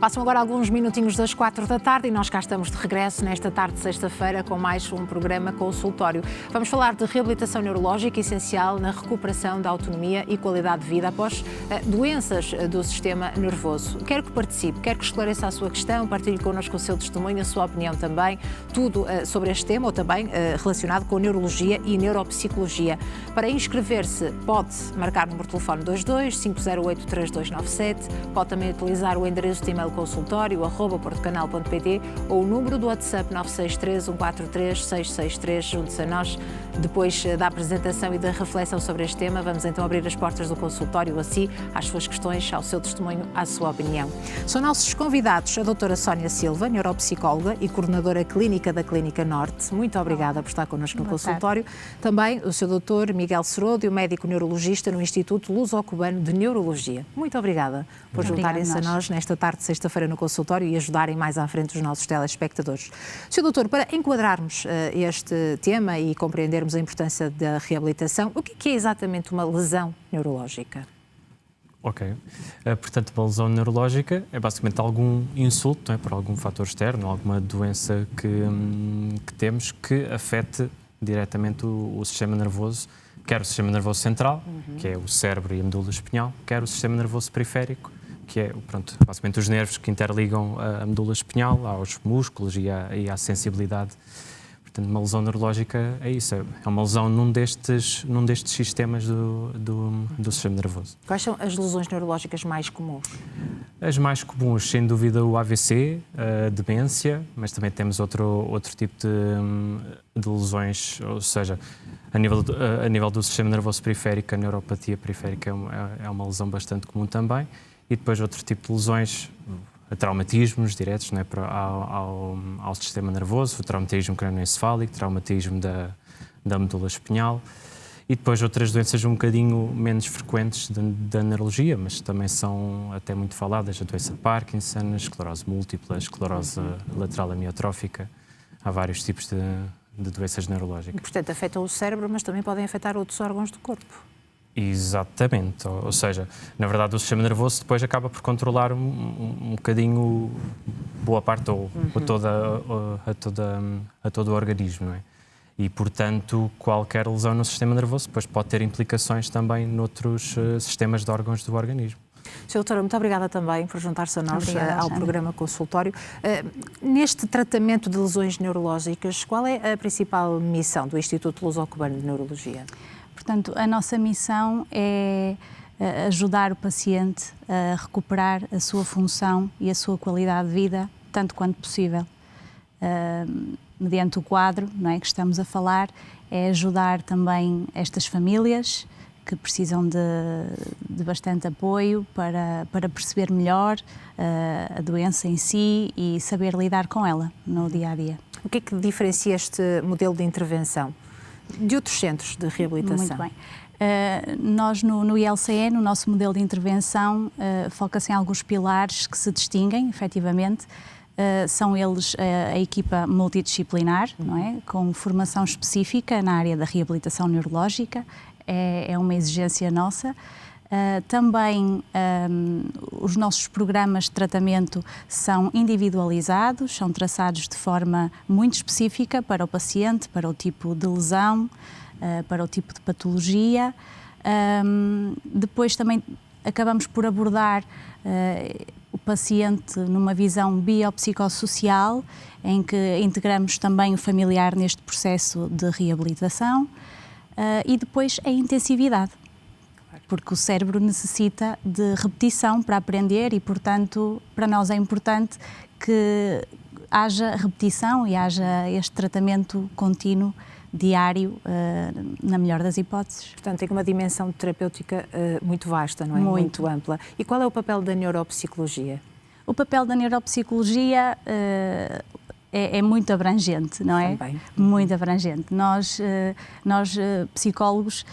Passam agora alguns minutinhos das 4 da tarde e nós cá estamos de regresso nesta tarde de sexta-feira com mais um programa consultório. Vamos falar de reabilitação neurológica essencial na recuperação da autonomia e qualidade de vida após doenças do sistema nervoso. Quero que participe, quero que esclareça a sua questão, partilhe connosco o seu testemunho, a sua opinião também, tudo sobre este tema ou também relacionado com neurologia e neuropsicologia. Para inscrever-se pode marcar o número de telefone 22 508 3297, pode também utilizar o endereço de e-mail consultório@portocanal.pt ou o número do WhatsApp 963 143 663. Junte-se a nós. Depois da apresentação e da reflexão sobre este tema, vamos então abrir as portas do consultório a si, às suas questões, ao seu testemunho, à sua opinião. São nossos convidados a doutora Sónia Silva, neuropsicóloga e coordenadora clínica da Clínica Norte. Muito obrigada por estar connosco no consultório. Também o seu doutor Miguel Seródio, médico neurologista no Instituto Luso-Cubano de Neurologia. Muito obrigada por juntarem-se a nós nesta tarde de sexta-feira no consultório e ajudarem mais à frente os nossos telespectadores. Sr. Doutor, para enquadrarmos este tema e compreendermos a importância da reabilitação, o que é exatamente uma lesão neurológica? Ok. Portanto, uma lesão neurológica é basicamente algum insulto, não é, por algum fator externo, alguma doença que temos que afete diretamente o sistema nervoso, quer o sistema nervoso central, que é o cérebro e a medula espinhal, quer o sistema nervoso periférico, que é, pronto, basicamente os nervos que interligam a medula espinhal aos músculos e à sensibilidade. Portanto, uma lesão neurológica é isso, é uma lesão num destes sistemas do sistema nervoso. Quais são as lesões neurológicas mais comuns? As mais comuns, sem dúvida, o AVC, a demência, mas também temos outro tipo de lesões, ou seja, a nível do sistema nervoso periférico, a neuropatia periférica é uma lesão bastante comum também. E depois outro tipo de lesões, traumatismos diretos, não é, ao sistema nervoso, o traumatismo crânioencefálico, traumatismo da medula espinhal. E depois outras doenças um bocadinho menos frequentes da neurologia, mas também são até muito faladas, a doença de Parkinson, a esclerose múltipla, a esclerose lateral amiotrófica. Há vários tipos de doenças neurológicas. E, portanto, afetam o cérebro, mas também podem afetar outros órgãos do corpo. Exatamente, ou seja, na verdade o sistema nervoso depois acaba por controlar um bocadinho boa parte ou a todo o organismo, não é? E, portanto, qualquer lesão no sistema nervoso depois pode ter implicações também noutros sistemas de órgãos do organismo. Sra. Doutora, muito obrigada também por juntar-se a nós ao programa consultório. Neste tratamento de lesões neurológicas, qual é a principal missão do Instituto Luso-Cubano de Neurologia? Portanto, a nossa missão é ajudar o paciente a recuperar a sua função e a sua qualidade de vida, tanto quanto possível. Mediante o quadro, não é, que estamos a falar, é ajudar também estas famílias que precisam de bastante apoio para perceber melhor a doença em si e saber lidar com ela no dia-a-dia. O que é que diferencia este modelo de intervenção de outros centros de reabilitação? Muito bem. Nós no ILCE, no nosso modelo de intervenção, foca-se em alguns pilares que se distinguem, efetivamente. São eles a equipa multidisciplinar, não é? Com formação específica na área da reabilitação neurológica, é uma exigência nossa. Também os nossos programas de tratamento são individualizados, são traçados de forma muito específica para o paciente, para o tipo de lesão, para o tipo de patologia. Depois também acabamos por abordar o paciente numa visão biopsicossocial, em que integramos também o familiar neste processo de reabilitação. E depois a intensividade, porque o cérebro necessita de repetição para aprender e, portanto, para nós é importante que haja repetição e haja este tratamento contínuo, diário, na melhor das hipóteses. Portanto, tem uma dimensão terapêutica muito vasta, não é? Muito ampla. E qual é o papel da neuropsicologia? O papel da neuropsicologia é muito abrangente, não é? Também. Muito abrangente. Nós psicólogos,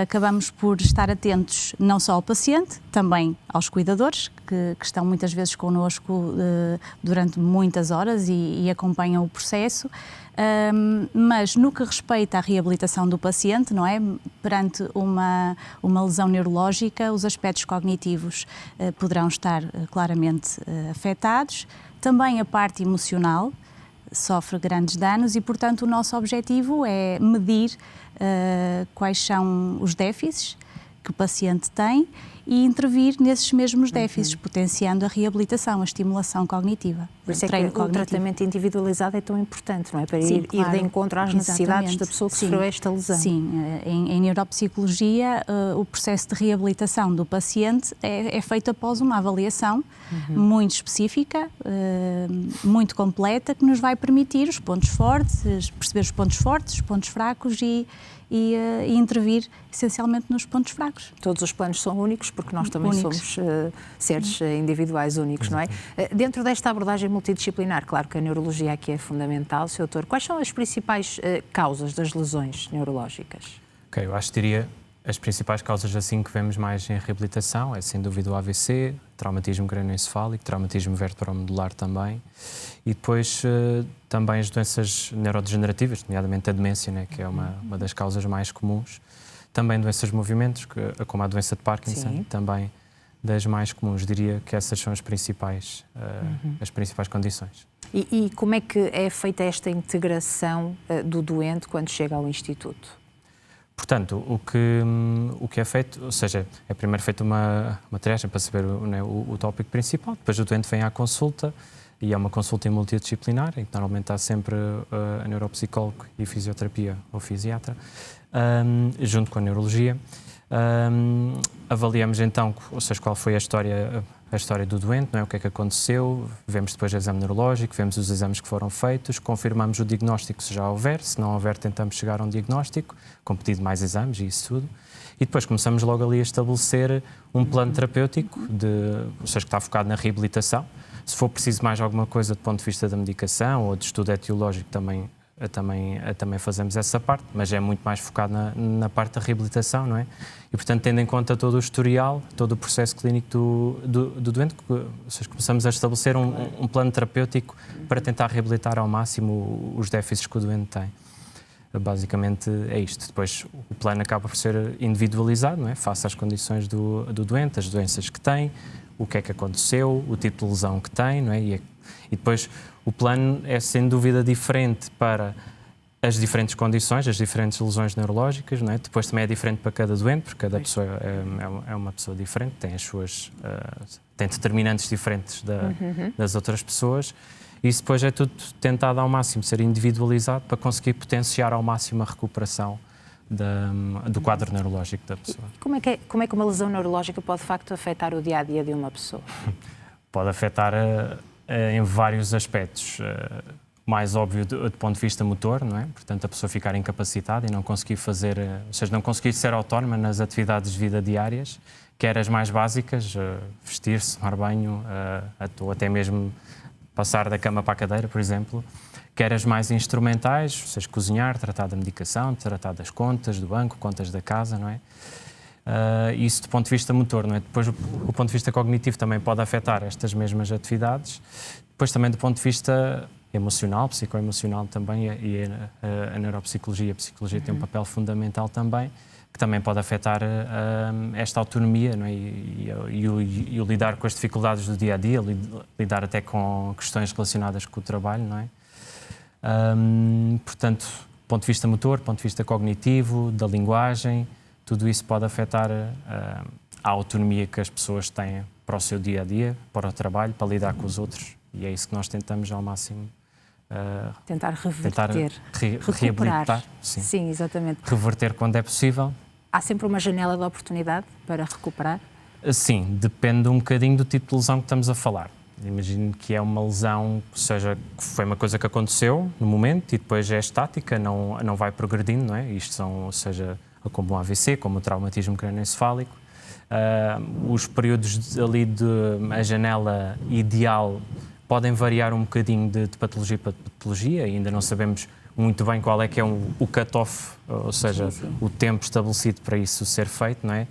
acabamos por estar atentos não só ao paciente, também aos cuidadores, que estão muitas vezes connosco durante muitas horas e acompanham o processo. Mas no que respeita à reabilitação do paciente, não é? Perante uma lesão neurológica, os aspectos cognitivos poderão estar claramente afetados. Também a parte emocional sofre grandes danos e, portanto, o nosso objetivo é medir quais são os déficits que o paciente tem e intervir nesses mesmos déficits, potenciando a reabilitação, a estimulação cognitiva. Por isso é que o tratamento individualizado é tão importante, não é? Para ir de encontro às necessidades da pessoa que sofreu esta lesão. Sim, em neuropsicologia, o processo de reabilitação do paciente é feito após uma avaliação muito específica, muito completa, que nos vai permitir os pontos fortes, perceber os pontos fortes, os pontos fracos e intervir essencialmente nos pontos fracos. Todos os planos são únicos, porque nós também somos seres individuais únicos, não é? Dentro desta abordagem multidisciplinar, claro que a neurologia aqui é fundamental, Sr. Doutor, quais são as principais causas das lesões neurológicas? Ok, eu acho que diria as principais causas assim que vemos mais em reabilitação é sem dúvida o AVC, traumatismo crânioencefálico, traumatismo vertebromedular também e depois também as doenças neurodegenerativas, nomeadamente a demência, né, que é uma das causas mais comuns. Também doenças de movimentos, como a doença de Parkinson, também das mais comuns. Diria que essas são as principais condições. E como é que é feita esta integração do doente quando chega ao Instituto? Portanto, o que é feito, ou seja, é primeiro feita uma triagem para saber o tópico principal, depois o doente vem à consulta e é uma consulta multidisciplinar, em que normalmente há sempre a neuropsicólogo e fisioterapia ou fisiatra, junto com a neurologia. Avaliamos então, ou seja, qual foi a história do doente, não é? O que é que aconteceu, vemos depois o exame neurológico, vemos os exames que foram feitos, confirmamos o diagnóstico se já houver, se não houver tentamos chegar a um diagnóstico, com pedido de mais exames e isso tudo, e depois começamos logo ali a estabelecer um plano terapêutico, ou seja, que está focado na reabilitação. Se for preciso mais alguma coisa do ponto de vista da medicação ou de estudo etiológico também fazemos essa parte, mas é muito mais focado na parte da reabilitação, não é? E, portanto, tendo em conta todo o historial, todo o processo clínico do doente, ou seja, começamos a estabelecer um plano terapêutico para tentar reabilitar ao máximo os déficits que o doente tem. Basicamente é isto. Depois o plano acaba por ser individualizado, não é? Face às condições do doente, as doenças que tem, o que é que aconteceu, o tipo de lesão que tem, não é? E depois o plano é sem dúvida diferente para as diferentes condições, as diferentes lesões neurológicas, não é? Depois também é diferente para cada doente, porque cada pessoa é uma pessoa diferente, tem as suas tem determinantes diferentes das outras pessoas. E isso depois é tudo tentado ao máximo ser individualizado para conseguir potenciar ao máximo a recuperação do quadro neurológico da pessoa. E como é que uma lesão neurológica pode de facto afetar o dia-a-dia de uma pessoa? Pode afetar em vários aspectos. Mais óbvio do ponto de vista motor, não é? Portanto, a pessoa ficar incapacitada e não conseguir fazer, ou seja, não conseguir ser autónoma nas atividades de vida diárias, quer as mais básicas, vestir-se, tomar banho, ou até mesmo passar da cama para a cadeira, por exemplo, quer as mais instrumentais, ou seja, cozinhar, tratar da medicação, tratar das contas do banco, contas da casa, não é? Isso do ponto de vista motor, não é? Depois, o ponto de vista cognitivo também pode afetar estas mesmas atividades. Depois também do ponto de vista emocional, psicoemocional também, e a neuropsicologia, a psicologia tem um papel fundamental também, que também pode afetar esta autonomia, não é? E o lidar com as dificuldades do dia-a-dia, lidar até com questões relacionadas com o trabalho, não é? Portanto, do ponto de vista motor, do ponto de vista cognitivo, da linguagem, tudo isso pode afetar a autonomia que as pessoas têm para o seu dia-a-dia, para o trabalho, para lidar com os outros, e é isso que nós tentamos ao máximo tentar reverter, reabilitar. Sim, exatamente. Reverter quando é possível. Há sempre uma janela de oportunidade para recuperar? Sim, depende um bocadinho do tipo de lesão que estamos a falar. Imagino que é uma lesão, ou seja, que foi uma coisa que aconteceu no momento e depois é estática, não vai progredindo, não é? Isto são, ou seja, como o AVC, como o traumatismo crânioencefálico. Os períodos ali a janela ideal podem variar um bocadinho de patologia para patologia, ainda não sabemos muito bem qual é que é o cut-off, ou seja, o tempo estabelecido para isso ser feito, não é?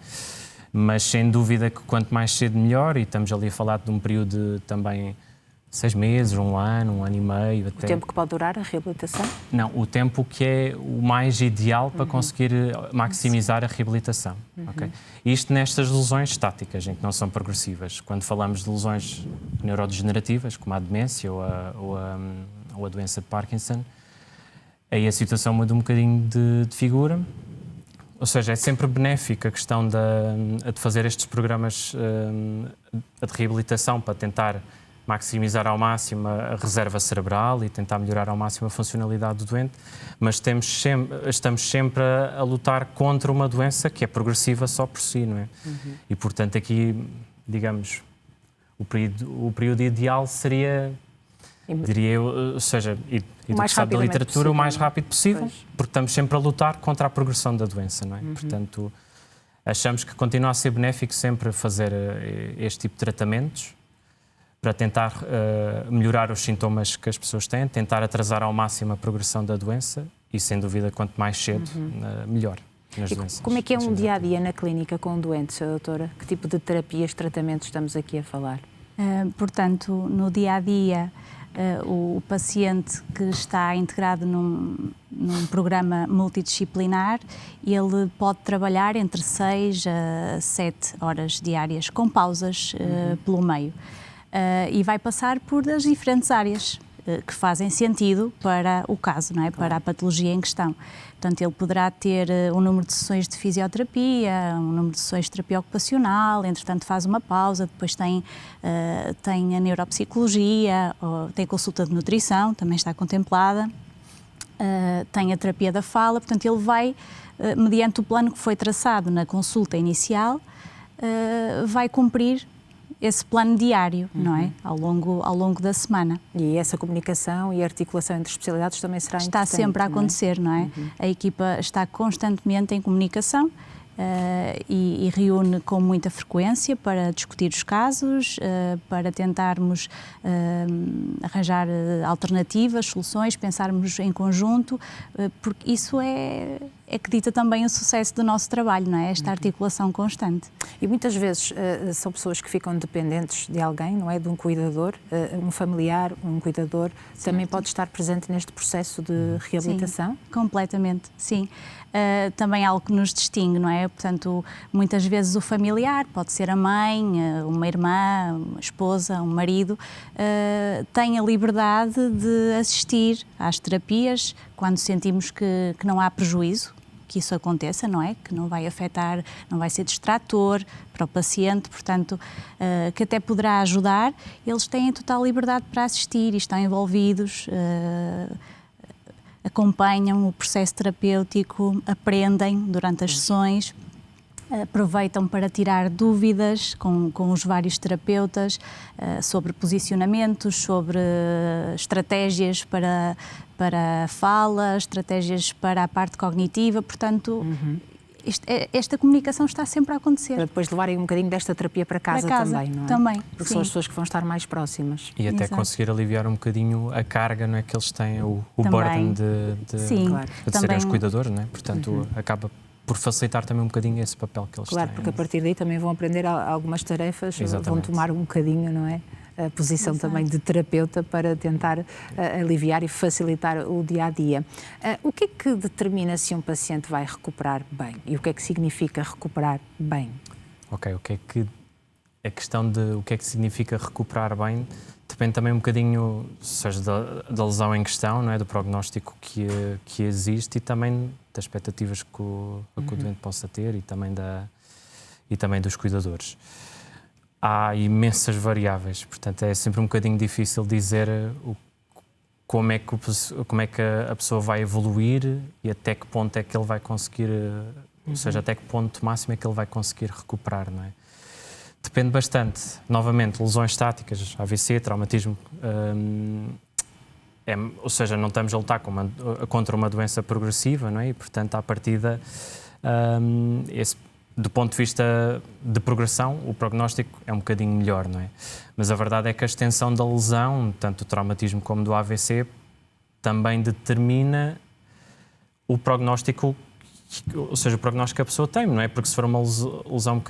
Mas sem dúvida que quanto mais cedo melhor, e estamos ali a falar de um período de também 6 meses, um ano e meio. Até. O tempo que pode durar a reabilitação? Não, o tempo que é o mais ideal para conseguir maximizar a reabilitação. Okay? Isto nestas lesões estáticas, em que não são progressivas. Quando falamos de lesões neurodegenerativas, como a demência ou a doença de Parkinson, aí a situação muda um bocadinho de figura. Ou seja, é sempre benéfica a questão de fazer estes programas de reabilitação para tentar maximizar ao máximo a reserva cerebral e tentar melhorar ao máximo a funcionalidade do doente, mas estamos sempre a lutar contra uma doença que é progressiva só por si, não é? E, portanto, aqui, digamos, o período ideal seria, diria eu, ou seja, e do que sabe da literatura, o mais rápido possível, porque estamos sempre a lutar contra a progressão da doença, não é? Portanto, achamos que continua a ser benéfico sempre fazer este tipo de tratamentos, para tentar melhorar os sintomas que as pessoas têm, tentar atrasar ao máximo a progressão da doença e, sem dúvida, quanto mais cedo, melhor nas doenças. Como é que é um dia-a-dia na clínica com doentes, doutora? Que tipo de terapias, tratamentos estamos aqui a falar? Portanto, no dia-a-dia, o paciente que está integrado num programa multidisciplinar, ele pode trabalhar entre 6 a 7 horas diárias, com pausas pelo meio. E vai passar por as diferentes áreas que fazem sentido para o caso, não é? Para a patologia em questão. Portanto, ele poderá ter um número de sessões de fisioterapia, um número de sessões de terapia ocupacional, entretanto faz uma pausa, depois tem a neuropsicologia, tem consulta de nutrição, também está contemplada, tem a terapia da fala, portanto ele vai, mediante o plano que foi traçado na consulta inicial, vai cumprir esse plano diário, não é? Ao longo da semana. E essa comunicação e articulação entre especialidades também será importante. Está sempre a acontecer, não é? A equipa está constantemente em comunicação e reúne com muita frequência para discutir os casos, para tentarmos arranjar alternativas, soluções, pensarmos em conjunto, porque isso é que dita também o sucesso do nosso trabalho, não é? Esta articulação constante. E muitas vezes são pessoas que ficam dependentes de alguém, não é? De um cuidador, um familiar, um cuidador, certo. Também pode estar presente neste processo de reabilitação? Sim, completamente, sim. Também algo que nos distingue, não é? Portanto, muitas vezes o familiar, pode ser a mãe, uma irmã, uma esposa, um marido, tem a liberdade de assistir às terapias quando sentimos que não há prejuízo que isso aconteça, não é? Que não vai afetar, não vai ser distrator para o paciente, portanto, que até poderá ajudar. Eles têm total liberdade para assistir e estão envolvidos, acompanham o processo terapêutico, aprendem durante as sessões, aproveitam para tirar dúvidas com os vários terapeutas sobre posicionamentos, sobre estratégias para a fala, estratégias para a parte cognitiva, portanto, esta comunicação está sempre a acontecer. Para depois levarem um bocadinho desta terapia para casa também, não é? Também, porque sim. São as pessoas que vão estar mais próximas. E até Exato. Conseguir aliviar um bocadinho a carga, não é, que eles têm, o burden de serem os cuidadores, não é? Portanto, acaba por facilitar também um bocadinho esse papel que eles têm. Claro, porque a partir daí também vão aprender algumas tarefas, vão tomar um bocadinho, não é? A posição também de terapeuta para tentar aliviar e facilitar o dia-a-dia. O que é que determina se um paciente vai recuperar bem? E o que é que significa recuperar bem? Ok, a questão de o que é que significa recuperar bem depende também um bocadinho, seja da lesão em questão, não é? Do prognóstico que existe e também das expectativas que o doente possa ter e também dos cuidadores. Há imensas variáveis, portanto é sempre um bocadinho difícil dizer como é que a pessoa vai evoluir e até que ponto é que ele vai conseguir, ou seja, até que ponto máximo é que ele vai conseguir recuperar, não é? Depende bastante. Novamente, lesões estáticas, AVC, traumatismo, ou seja, não estamos a lutar contra uma doença progressiva, não é? E, portanto, à partida, do ponto de vista de progressão, o prognóstico é um bocadinho melhor, não é? Mas a verdade é que a extensão da lesão, tanto do traumatismo como do AVC, também determina o prognóstico, ou seja, o prognóstico que a pessoa tem, não é? Porque se for uma lesão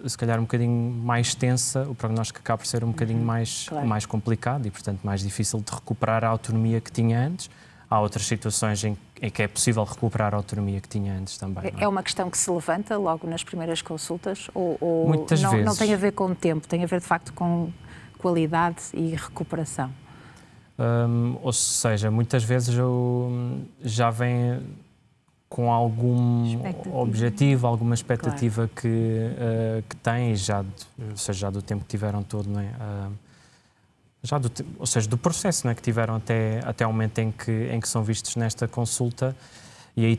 se calhar um bocadinho mais extensa, o prognóstico acaba por ser um bocadinho mais complicado e, portanto, mais difícil de recuperar a autonomia que tinha antes. Há outras situações em que é possível recuperar a autonomia que tinha antes também. É uma questão que se levanta logo nas primeiras consultas? Ou Muitas vezes. Não tem a ver com o tempo, tem a ver de facto com qualidade e recuperação? Ou seja, muitas vezes já vem com algum objetivo, alguma expectativa que tem, ou seja, já do tempo que tiveram todo, não é? Ou seja, do processo, não é, que tiveram até o momento em que são vistos nesta consulta, e aí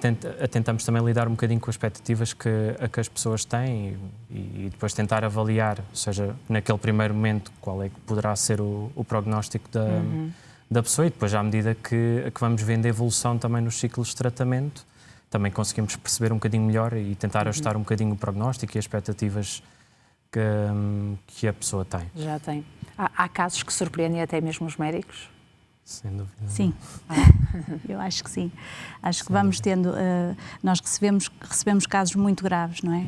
tentamos também lidar um bocadinho com as expectativas que as pessoas têm e depois tentar avaliar, ou seja, naquele primeiro momento, qual é que poderá ser o prognóstico da pessoa, e depois, à medida que vamos vendo a evolução também nos ciclos de tratamento, também conseguimos perceber um bocadinho melhor e tentar ajustar um bocadinho o prognóstico e as expectativas que a pessoa tem. Já tem. Há casos que surpreendem até mesmo os médicos? Sem dúvida. Sim, eu acho que sim. Acho que vamos tendo... nós recebemos casos muito graves, não é?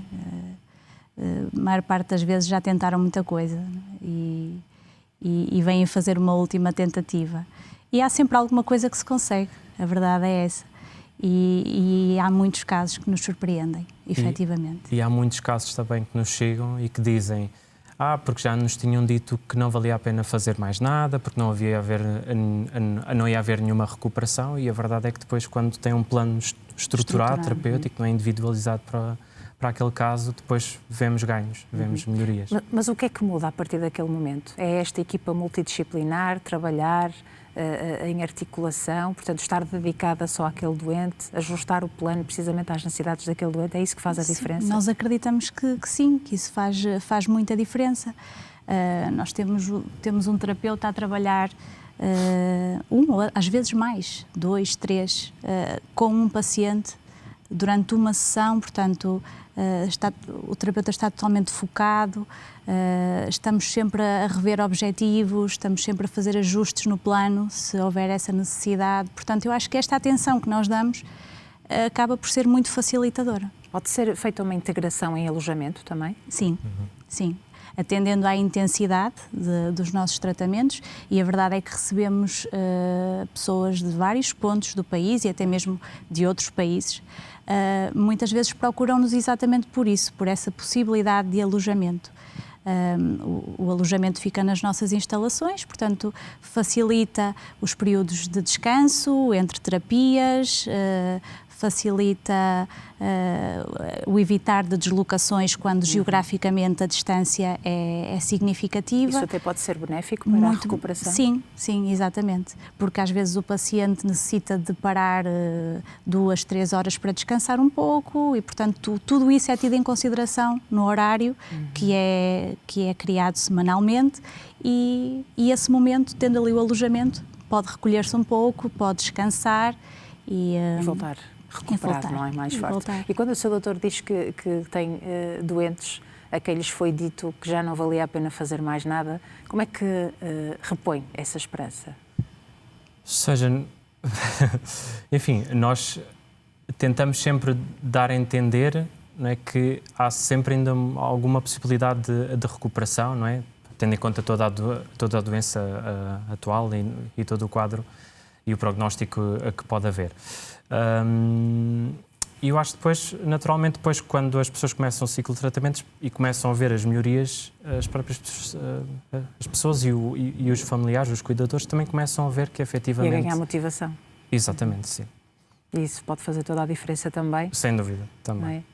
A maior parte das vezes já tentaram muita coisa, e vêm fazer uma última tentativa. E há sempre alguma coisa que se consegue, a verdade é essa. E há muitos casos que nos surpreendem, efetivamente. E há muitos casos também que nos chegam e que dizem: porque já nos tinham dito que não valia a pena fazer mais nada, porque não ia haver nenhuma recuperação, e a verdade é que depois, quando tem um plano estruturado, terapêutico, não é individualizado para aquele caso, depois vemos ganhos, vemos melhorias. Mas o que é que muda a partir daquele momento? É esta equipa multidisciplinar, trabalhar em articulação, portanto, estar dedicada só àquele doente, ajustar o plano precisamente às necessidades daquele doente, é isso que faz a diferença? Nós acreditamos que sim, que isso faz muita diferença. Nós temos um terapeuta a trabalhar ou às vezes mais, 2, 3, com um paciente durante uma sessão, portanto, o terapeuta está totalmente focado, estamos sempre a rever objetivos, estamos sempre a fazer ajustes no plano, se houver essa necessidade. Portanto, eu acho que esta atenção que nós damos acaba por ser muito facilitadora. Pode ser feita uma integração em alojamento também? Sim, sim. Atendendo à intensidade dos nossos tratamentos, e a verdade é que recebemos pessoas de vários pontos do país e até mesmo de outros países. Muitas vezes procuram-nos exatamente por isso, por essa possibilidade de alojamento. O alojamento fica nas nossas instalações, portanto, facilita os períodos de descanso entre terapias, facilita o evitar de deslocações quando geograficamente a distância é significativa. Isso até pode ser benéfico para a recuperação? Sim, sim, exatamente. Porque às vezes o paciente necessita de parar 2, 3 horas para descansar um pouco, e portanto tudo isso é tido em consideração no horário que é criado semanalmente, e esse momento, tendo ali o alojamento, pode recolher-se um pouco, pode descansar e voltar. Recuperado, não é? Mais forte. Voltar. E quando o seu doutor diz que tem doentes a quem lhes foi dito que já não valia a pena fazer mais nada, como é que repõe essa esperança? Ou seja, enfim, nós tentamos sempre dar a entender, não é, que há sempre ainda alguma possibilidade de recuperação, não é? Tendo em conta toda a doença atual e todo o quadro e o prognóstico que pode haver. E eu acho que depois, naturalmente, quando as pessoas começam o ciclo de tratamentos e começam a ver as melhorias, as próprias as pessoas e os familiares, os cuidadores, também começam a ver que efetivamente... E a ganhar motivação. Exatamente, sim. E isso pode fazer toda a diferença também? Sem dúvida, também.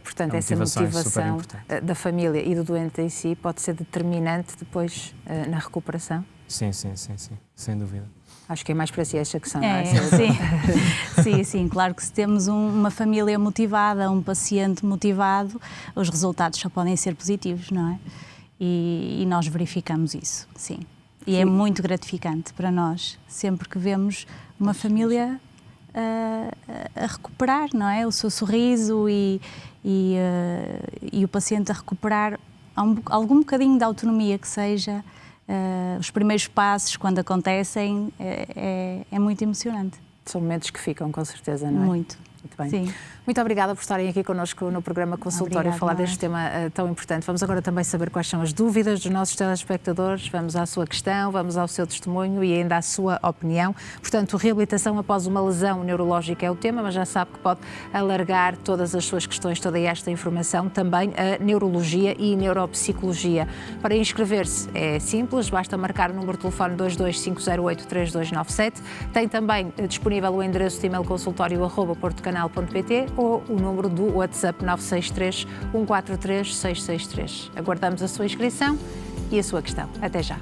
Portanto, essa motivação da família e do doente em si pode ser determinante depois na recuperação? Sim, sem dúvida. Acho que é mais para si esta questão. Sim, claro que se temos uma família motivada, um paciente motivado, os resultados só podem ser positivos, não é? E nós verificamos isso, sim. E é muito gratificante para nós, sempre que vemos uma família a recuperar, não é? O seu sorriso e o paciente a recuperar algum bocadinho de autonomia que seja. Os primeiros passos, quando acontecem, é muito emocionante. São momentos que ficam, com certeza, não é? Muito. Muito bem. Sim. Muito obrigada por estarem aqui connosco no programa Consultório a falar deste tema tão importante. Vamos agora também saber quais são as dúvidas dos nossos telespectadores. Vamos à sua questão, vamos ao seu testemunho e ainda à sua opinião. Portanto, reabilitação após uma lesão neurológica é o tema, mas já sabe que pode alargar todas as suas questões, toda esta informação, também a neurologia e neuropsicologia. Para inscrever-se é simples, basta marcar o número de telefone 225083297. Tem também disponível o endereço de e-mail consultório@portocanal.pt ou o número do WhatsApp 963 143 663. Aguardamos a sua inscrição e a sua questão. Até já.